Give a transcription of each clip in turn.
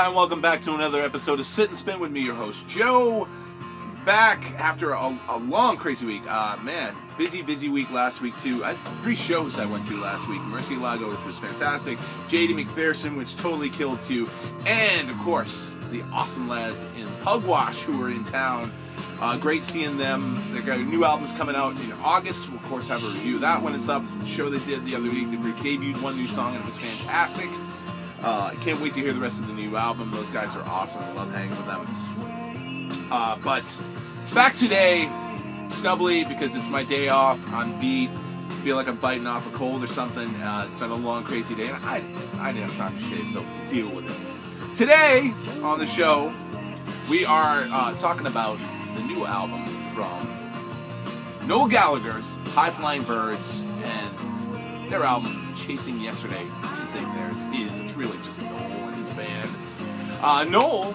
Hi, and welcome back to another episode of Sit and Spin with me, your host, Joe. Back after a long, crazy week. Man, busy week last week, too. 3 shows I went to last week. Mercy Lago, which was fantastic. J.D. McPherson, which totally killed, too. And, of course, the awesome lads in Pugwash who were in town. Great seeing them. They've got new albums coming out in August. We'll, of course, have a review of that when it's up. The show they did the other week, they debuted one new song, and it was fantastic. I can't wait to hear the rest of the new album. Those guys are awesome. I love hanging with them. But back today, snubbly, because it's my day off. I'm beat. Feel like I'm fighting off a cold or something. It's been a long, crazy day, and I didn't have time to shave, so deal with it. Today on the show, we are talking about the new album from Noel Gallagher's High Flying Birds and their album Chasing Yesterday. I should say theirs is. It's really just Noel and his band. Noel,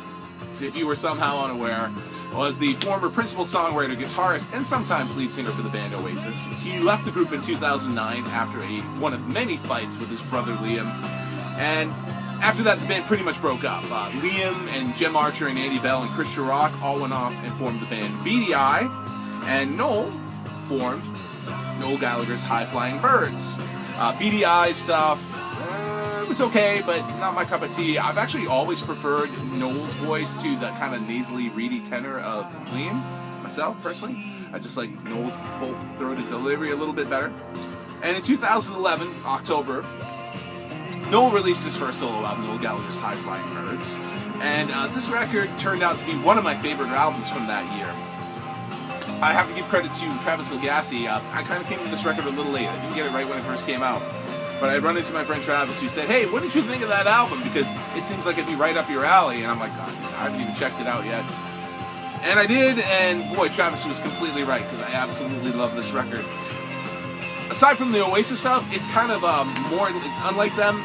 if you were somehow unaware, was the former principal songwriter, guitarist, and sometimes lead singer for the band Oasis. He left the group in 2009 after one of many fights with his brother Liam. And after that, the band pretty much broke up. Liam and Jim Archer and Andy Bell and Chris Sharrock all went off and formed the band BDI. And Noel formed Noel Gallagher's High Flying Birds. BDI stuff, it was okay, but not my cup of tea. I've actually always preferred Noel's voice to the kind of nasally, reedy tenor of Liam, myself, personally. I just like Noel's full-throated delivery a little bit better. And in 2011, October, Noel released his first solo album, Noel Gallagher's High Flying Birds. And this record turned out to be one of my favorite albums from that year. I have to give credit to Travis Lagasse. I kind of came to this record a little late. I didn't get it right when it first came out. But I run into my friend Travis, who said, "Hey, what did you think of that album? Because it seems like it'd be right up your alley." And I'm like, "God, I haven't even checked it out yet." And I did, and boy, Travis was completely right, because I absolutely love this record. Aside from the Oasis stuff, it's kind of more, unlike them,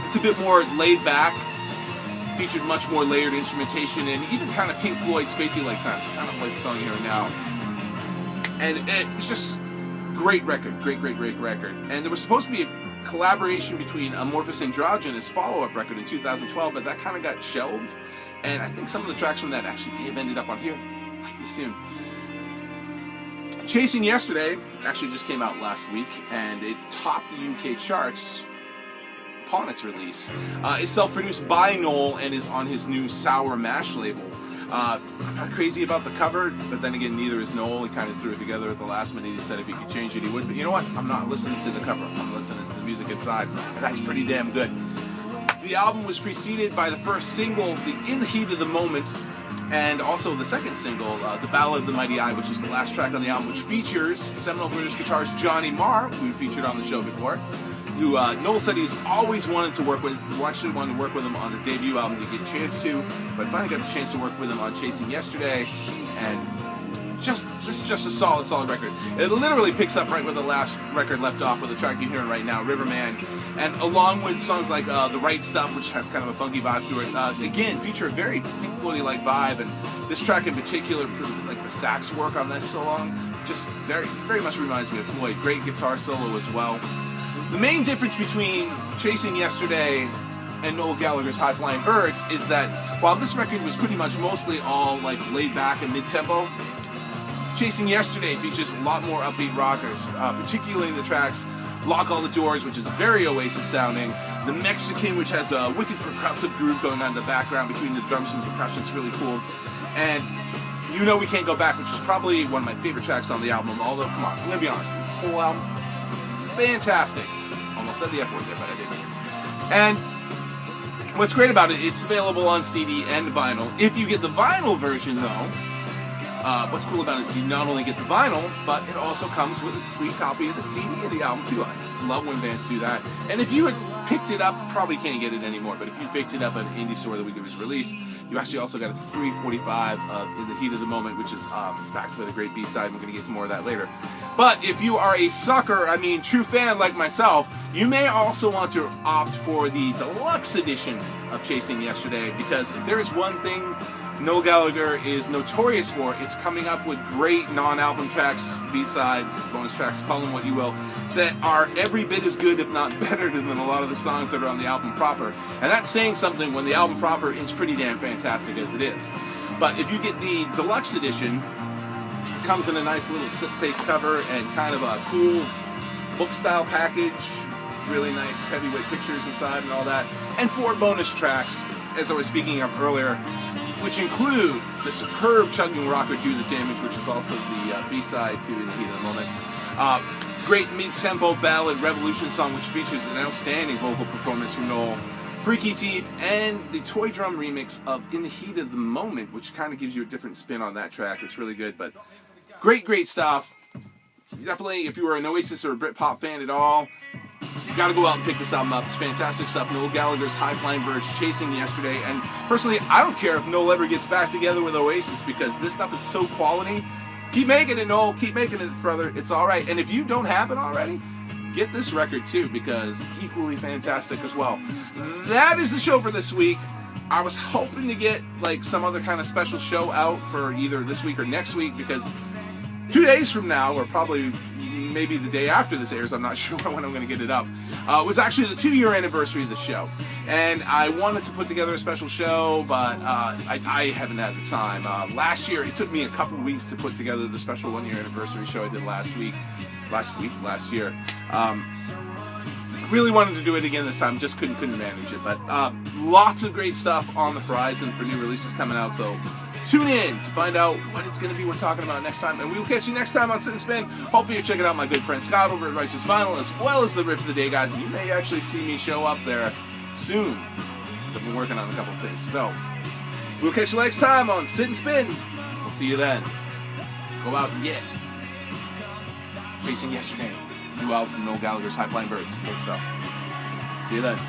it's a bit more laid back, featured much more layered instrumentation, and even kind of Pink Floyd spacey-like times, kind of like the song here now. And it was just great record, great record. And there was supposed to be a collaboration between Amorphous Androgynous follow-up record in 2012, but that kind of got shelved. And I think some of the tracks from that actually may have ended up on here pretty soon. Chasing Yesterday actually just came out last week, and it topped the UK charts upon its release. It's self-produced by Noel and is on his new Sour Mash label. I'm not crazy about the cover, but then again, neither is Noel. He kind of threw it together at the last minute. He said if he could change it, he would. But you know what? I'm not listening to the cover. I'm listening to the music inside, and that's pretty damn good. The album was preceded by the first single, In the Heat of the Moment, and also the second single, The Ballad of the Mighty Eye, which is the last track on the album, which features seminal British guitarist Johnny Marr, who we featured on the show before, who Noel said he's always wanted to work with, who actually wanted to work with him on the debut album to get a chance to, but finally got the chance to work with him on Chasing Yesterday, and this is just a solid record. It literally picks up right where the last record left off with the track you're hearing right now, Riverman, and along with songs like The Right Stuff, which has kind of a funky vibe to it, again, feature a very Pink Floyd-like vibe, and this track in particular, because of like the sax work on this song, just very much reminds me of Floyd. Great guitar solo as well. The main difference between Chasing Yesterday and Noel Gallagher's High Flying Birds is that while this record was pretty much mostly all like laid back and mid-tempo, Chasing Yesterday features a lot more upbeat rockers, particularly in the tracks Lock All the Doors, which is very Oasis sounding, The Mexican, which has a wicked percussive groove going on in the background between the drums and percussion. It's really cool. And You Know We Can't Go Back, which is probably one of my favorite tracks on the album, although, come on, I'm gonna be honest, this whole album, fantastic. Almost said the F word there, but I didn't. And what's great about it, it's available on CD and vinyl. If you get the vinyl version, though, what's cool about it is you not only get the vinyl, but it also comes with a free copy of the CD of the album, too. I love when bands do that. And if you had picked it up, probably can't get it anymore, but if you picked it up at an indie store the week it was released, you actually also got a 345 of In the Heat of the Moment, which is backed with a great B-side, and we're going to get to more of that later. But if you are a sucker, true fan like myself, you may also want to opt for the Deluxe Edition of Chasing Yesterday, because if there is one thing Noel Gallagher is notorious for, it's coming up with great non-album tracks, B-sides, bonus tracks, call them what you will, that are every bit as good, if not better, than a lot of the songs that are on the album proper. And that's saying something when the album proper is pretty damn fantastic as it is. But if you get the Deluxe Edition, it comes in a nice little slipcase cover and kind of a cool book-style package, really nice heavyweight pictures inside and all that, and 4 bonus tracks, as I was speaking of earlier, which include the superb Chugging Rocker Do the Damage, which is also the B-side to In the Heat of the Moment. Great mid-tempo ballad Revolution song, which features an outstanding vocal performance from Noel. Freaky Teeth, and the toy drum remix of In the Heat of the Moment, which kind of gives you a different spin on that track. It's really good, but great stuff. Definitely, if you were an Oasis or a Britpop fan at all, you got to go out and pick this album up. It's fantastic stuff. Noel Gallagher's High Flying Birds, Chasing Yesterday, and personally, I don't care if Noel ever gets back together with Oasis because this stuff is so quality. Keep making it, Noel. Keep making it, brother. It's all right. And if you don't have it already, get this record too, because equally fantastic as well. That is the show for this week. I was hoping to get like some other kind of special show out for either this week or next week, because 2 days from now, or probably maybe the day after this airs, I'm not sure when I'm going to get it up, was actually the 2-year anniversary of the show. And I wanted to put together a special show, but I haven't had the time. Last year, it took me a couple of weeks to put together the special 1-year anniversary show I did last year. Really wanted to do it again this time, just couldn't manage it. But lots of great stuff on the horizon for new releases coming out, so tune in to find out what it's going to be we're talking about next time. And we will catch you next time on Sit and Spin. Hopefully you're checking out my good friend Scott over at Righteous Vinyl, as well as the Riff of the Day, guys. And you may actually see me show up there soon. I've been working on a couple of things. So we'll catch you next time on Sit and Spin. We'll see you then. Go out and get Chasing Yesterday. New album from Noel Gallagher's High Flying Birds. Great stuff. See you then.